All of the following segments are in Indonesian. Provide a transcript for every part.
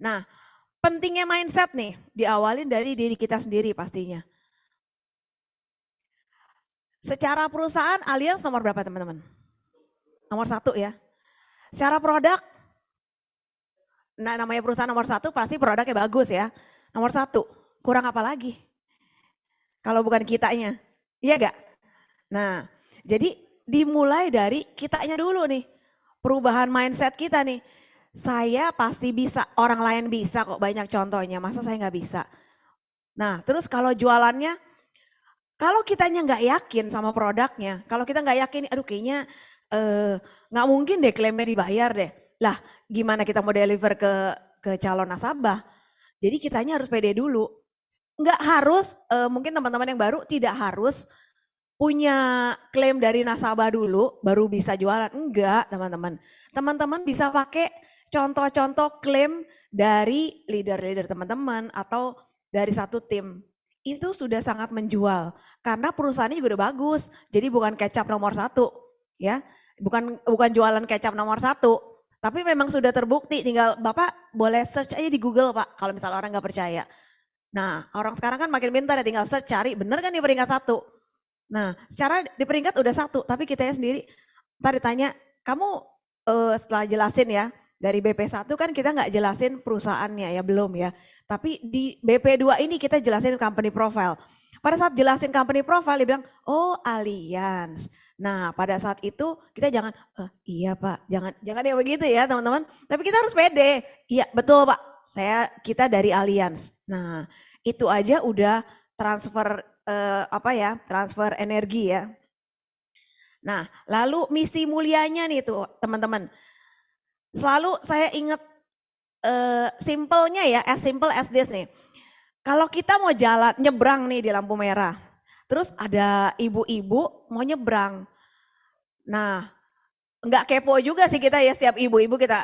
Nah, pentingnya mindset nih, diawalin dari diri kita sendiri pastinya. Secara perusahaan Allianz nomor berapa teman-teman? Nomor satu ya. Secara produk, nah namanya perusahaan nomor satu pasti produknya bagus ya. Nomor satu, kurang apa lagi? Kalau bukan kitanya, iya gak? Nah, jadi dimulai dari kitanya dulu nih. Perubahan mindset kita nih. Saya pasti bisa, orang lain bisa kok banyak contohnya, masa saya nggak bisa? Nah, terus kalau jualannya, kalau kitanya nggak yakin sama produknya, kalau kita nggak yakin, aduh kayaknya nggak mungkin deh klaimnya dibayar deh. Lah, gimana kita mau deliver ke calon nasabah? Jadi kitanya harus pede dulu. Nggak harus, mungkin teman-teman yang baru tidak harus punya klaim dari nasabah dulu baru bisa jualan. Enggak teman-teman. Teman-teman bisa pakai contoh-contoh klaim dari leader-leader teman-teman atau dari satu tim. Itu sudah sangat menjual karena perusahaannya juga udah bagus. Jadi bukan kecap nomor satu ya. Bukan jualan kecap nomor satu. Tapi memang sudah terbukti, tinggal Bapak boleh search aja di Google Pak kalau misalnya orang nggak percaya. Nah orang sekarang kan makin pintar ya, tinggal search cari bener kan di peringkat satu. Nah, secara di peringkat udah satu, tapi kita sendiri ntar ditanya, kamu setelah jelasin ya, dari BP1 kan kita nggak jelasin perusahaannya ya, belum ya. Tapi di BP2 ini kita jelasin company profile. Pada saat jelasin company profile dia bilang, oh Allianz. Nah pada saat itu kita jangan, iya Pak, jangan ya begitu ya teman-teman. Tapi kita harus pede, iya betul Pak, kita dari Allianz. Nah itu aja udah transfer transfer energi ya. Nah, lalu misi mulianya nih tuh teman-teman. Selalu saya ingat simpelnya ya, as simple as this nih. Kalau kita mau jalan nyebrang nih di lampu merah, terus ada ibu-ibu mau nyebrang. Nah, nggak kepo juga sih kita ya setiap ibu-ibu kita,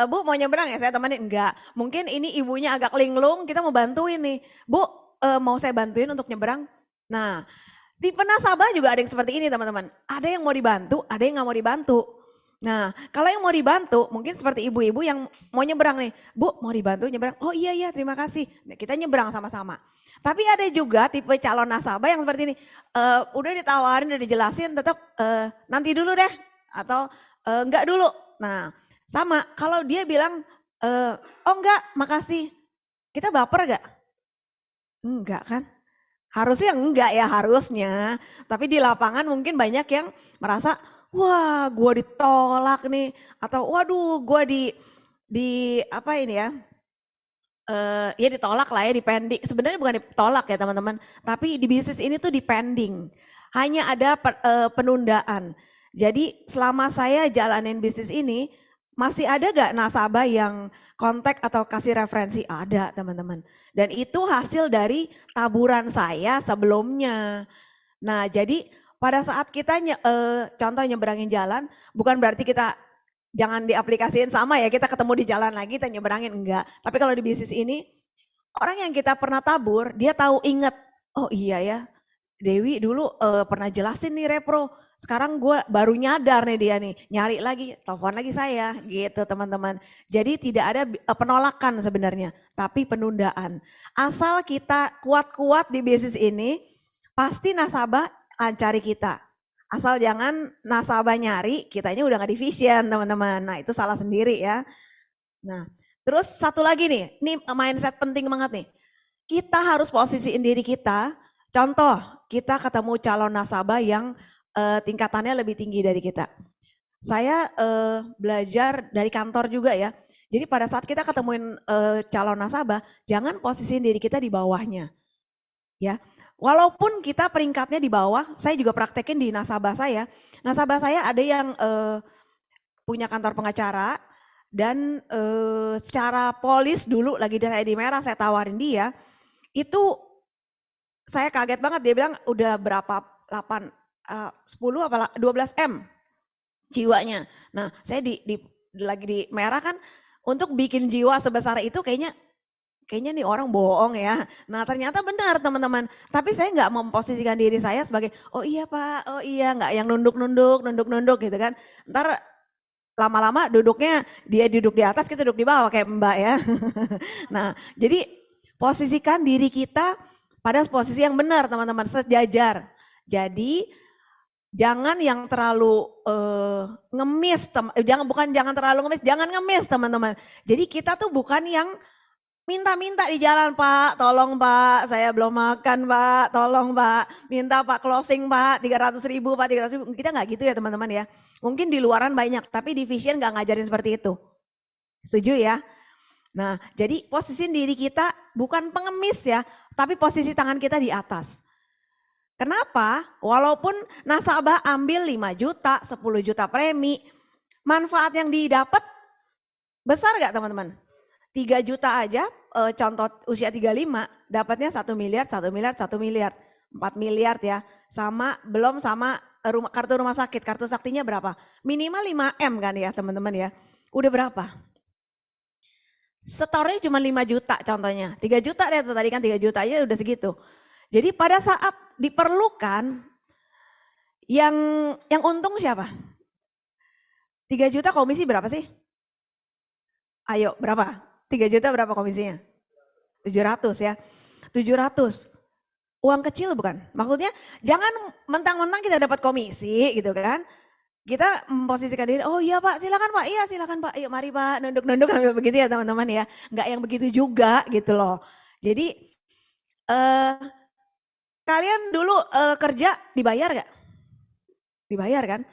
Bu mau nyebrang ya saya temenin, enggak. Mungkin ini ibunya agak linglung, kita mau bantuin nih. Bu mau saya bantuin untuk nyebrang. Nah tipe nasabah juga ada yang seperti ini teman-teman. Ada yang mau dibantu, ada yang nggak mau dibantu. Nah kalau yang mau dibantu mungkin seperti ibu-ibu yang mau nyebrang nih. Bu mau dibantu nyebrang, oh iya iya terima kasih. Nah, kita nyebrang sama-sama. Tapi ada juga tipe calon nasabah yang seperti ini. Udah ditawarin, udah dijelasin tetap nanti dulu deh. Atau enggak dulu. Nah sama kalau dia bilang oh enggak makasih. Kita baper gak? Enggak kan? Harusnya enggak ya harusnya. Tapi di lapangan mungkin banyak yang merasa wah gue ditolak nih. Atau waduh gue di apa ini ya. Ya ditolak lah ya dipending. Sebenarnya bukan ditolak ya teman-teman. Tapi di bisnis ini tuh dipending. Hanya ada penundaan. Jadi selama saya jalanin bisnis ini masih ada gak nasabah yang kontak atau kasih referensi? Ada teman-teman. Dan itu hasil dari taburan saya sebelumnya. Nah jadi pada saat kita contoh nyeberangin jalan bukan berarti kita jangan diaplikasiin sama ya kita ketemu di jalan lagi kita nyeberangin enggak. Tapi kalau di bisnis ini orang yang kita pernah tabur dia tahu inget oh iya ya Dewi dulu pernah jelasin nih repro. Sekarang gue baru nyadar nih dia nih nyari lagi telepon lagi saya gitu teman-teman. Jadi tidak ada penolakan sebenarnya tapi penundaan. Asal kita kuat-kuat di bisnis ini pasti nasabah cari kita. Asal jangan nasabah nyari, kitanya udah gak division teman-teman. Nah itu salah sendiri ya. Nah terus satu lagi nih, ini mindset penting banget nih. Kita harus posisiin diri kita, contoh kita ketemu calon nasabah yang tingkatannya lebih tinggi dari kita. Saya belajar dari kantor juga ya. Jadi pada saat kita ketemuin calon nasabah, jangan posisiin diri kita di bawahnya. Ya, walaupun kita peringkatnya di bawah, saya juga praktekin di nasabah saya. Nasabah saya ada yang punya kantor pengacara dan secara polis dulu lagi saya di merah saya tawarin dia, itu saya kaget banget dia bilang udah berapa 8 10 apa 12 M jiwanya. Nah, saya lagi di merah kan untuk bikin jiwa sebesar itu kayaknya nih orang bohong ya. Nah ternyata benar teman-teman. Tapi saya nggak memposisikan diri saya sebagai, oh iya Pak, oh iya nggak yang nunduk-nunduk gitu kan. Ntar lama-lama duduknya dia duduk di atas, kita duduk di bawah kayak Mbak ya. Nah, jadi posisikan diri kita pada posisi yang benar teman-teman, sejajar. Jadi jangan yang terlalu ngemis, jangan terlalu ngemis, jangan ngemis teman-teman. Jadi kita tuh bukan yang minta-minta di jalan, Pak, tolong Pak, saya belum makan Pak, tolong Pak, minta Pak closing Pak, 300.000 Pak, 300.000. Kita nggak gitu ya teman-teman ya. Mungkin di luaran banyak, tapi di Vision nggak ngajarin seperti itu. Setuju ya? Nah, jadi posisi diri kita bukan pengemis ya, tapi posisi tangan kita di atas. Kenapa? Walaupun nasabah ambil 5 juta, 10 juta premi, manfaat yang didapat besar gak teman-teman? 3 juta aja, contoh usia 35, dapatnya 1 miliar, 1 miliar, 1 miliar, 4 miliar ya. Sama, belum sama kartu rumah sakit, kartu saktinya berapa? Minimal 5M kan ya teman-teman ya. Udah berapa? Setornya cuma 5 juta contohnya, 3 juta deh tadi kan 3 juta aja udah segitu. Jadi pada saat diperlukan, yang untung siapa? 3 juta komisi berapa sih? Ayo berapa? 3 juta berapa komisinya? 700 ya. 700. Uang kecil bukan? Maksudnya jangan mentang-mentang kita dapat komisi gitu kan. Kita memposisikan diri, oh iya Pak silakan Pak, iya silakan Pak, yuk mari Pak, nunduk-nunduk sambil begitu ya teman-teman ya. Enggak yang begitu juga gitu loh. Jadi kalian dulu kerja dibayar gak? Dibayar kan?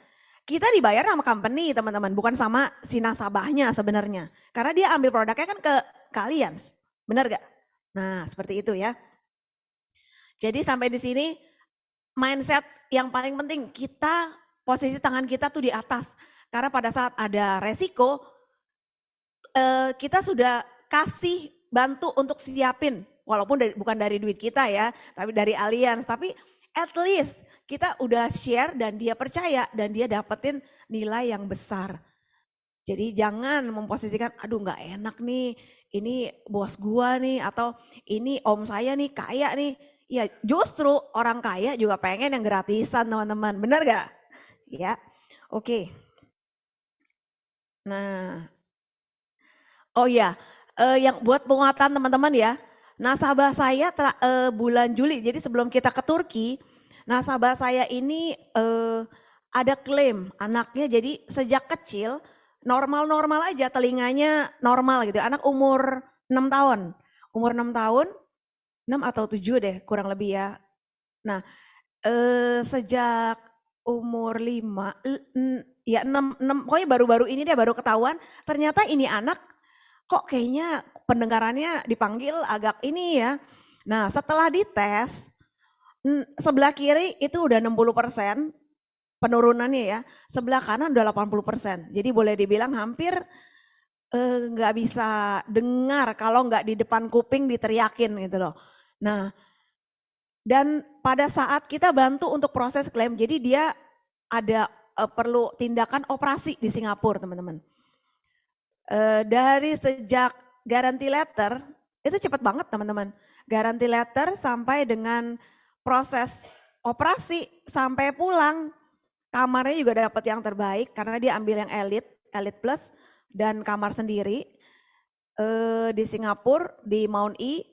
Kita dibayar sama company teman-teman, bukan sama si nasabahnya sebenarnya. Karena dia ambil produknya kan ke kalian, benar gak? Nah seperti itu ya. Jadi sampai di sini mindset yang paling penting, kita posisi tangan kita tuh di atas. Karena pada saat ada resiko, kita sudah kasih bantu untuk siapin. Walaupun bukan dari duit kita ya, tapi dari Allianz. Tapi at least kita udah share dan dia percaya dan dia dapetin nilai yang besar. Jadi jangan memposisikan, aduh gak enak nih, ini bos gua nih, atau ini om saya nih kaya nih. Ya justru orang kaya juga pengen yang gratisan teman-teman, benar gak? Ya, oke. Nah, oh ya, yang buat penguatan teman-teman ya, nasabah saya bulan Juli, jadi sebelum kita ke Turki, nasabah saya ini ada klaim anaknya, jadi sejak kecil normal-normal aja, telinganya normal gitu, anak umur 6 tahun, umur 6 tahun, 6 atau 7 deh kurang lebih ya. Nah sejak umur 5, ya 6, pokoknya baru-baru ini dia baru ketahuan ternyata ini anak kok kayaknya pendengarannya dipanggil agak ini ya. Nah setelah dites sebelah kiri itu udah 60% penurunannya ya, sebelah kanan udah 80%. Jadi boleh dibilang hampir nggak bisa dengar kalau nggak di depan kuping diteriakin gitu loh. Nah dan pada saat kita bantu untuk proses klaim, jadi dia ada perlu tindakan operasi di Singapura teman-teman. Dari sejak guarantee letter, itu cepat banget teman-teman. Guarantee letter sampai dengan proses operasi sampai pulang, kamarnya juga dapat yang terbaik karena dia ambil yang elite plus dan kamar sendiri di Singapura, di Mount E.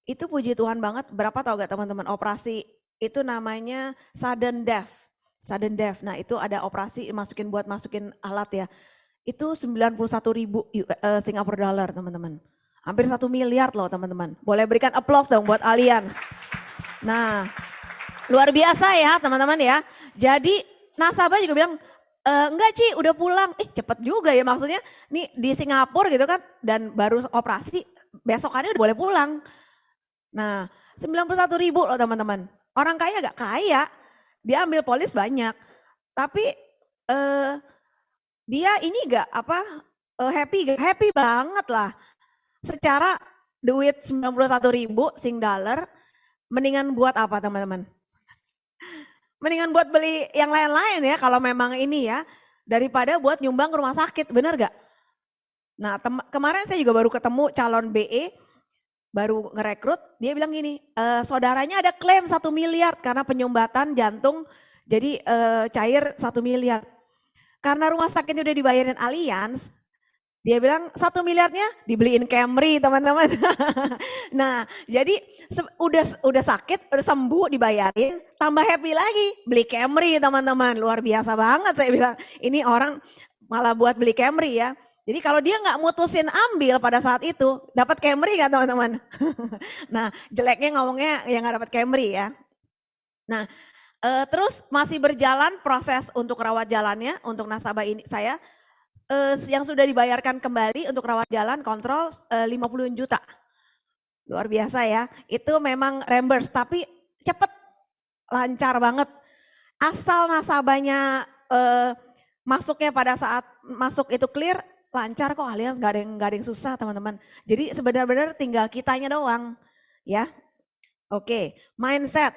Itu puji Tuhan banget, berapa tahu gak teman-teman operasi itu namanya sudden death. Sudden death, nah itu ada operasi masukin alat ya. Itu 91.000 Singapura dollar teman-teman. Hampir 1 miliar loh teman-teman. Boleh berikan applause dong buat Allianz. Nah luar biasa ya teman-teman ya. Jadi nasabah juga bilang, enggak Ci udah pulang. Cepet juga ya maksudnya nih di Singapura gitu kan. Dan baru operasi besokannya udah boleh pulang. Nah 91.000 loh teman-teman. Orang kaya gak kaya, dia ambil polis banyak. Tapi dia ini gak happy banget lah. Secara duit 91.000 Sing dollar, mendingan buat apa teman-teman? Mendingan buat beli yang lain-lain ya kalau memang ini ya. Daripada buat nyumbang ke rumah sakit, bener gak? Nah kemarin saya juga baru ketemu calon BE, baru ngerekrut, dia bilang gini, saudaranya ada klaim 1 miliar karena penyumbatan jantung jadi cair 1 miliar. Karena rumah sakitnya udah dibayarin Allianz, dia bilang 1 miliarnya dibeliin Camry teman-teman. Nah jadi udah sakit, udah sembuh dibayarin, tambah happy lagi beli Camry teman-teman. Luar biasa banget saya bilang. Ini orang malah buat beli Camry ya. Jadi kalau dia nggak mutusin ambil pada saat itu, dapat Camry nggak teman-teman? Nah jeleknya ngomongnya yang nggak dapat Camry ya. Nah terus masih berjalan proses untuk rawat jalannya untuk nasabah ini saya yang sudah dibayarkan kembali untuk rawat jalan kontrol 50 juta. Luar biasa ya. Itu memang reimburse tapi cepet, lancar banget. Asal nasabahnya masuknya pada saat masuk itu clear, lancar kok Allianz, nggak ada yang susah teman-teman. Jadi sebenarnya tinggal kitanya doang ya. Oke, mindset.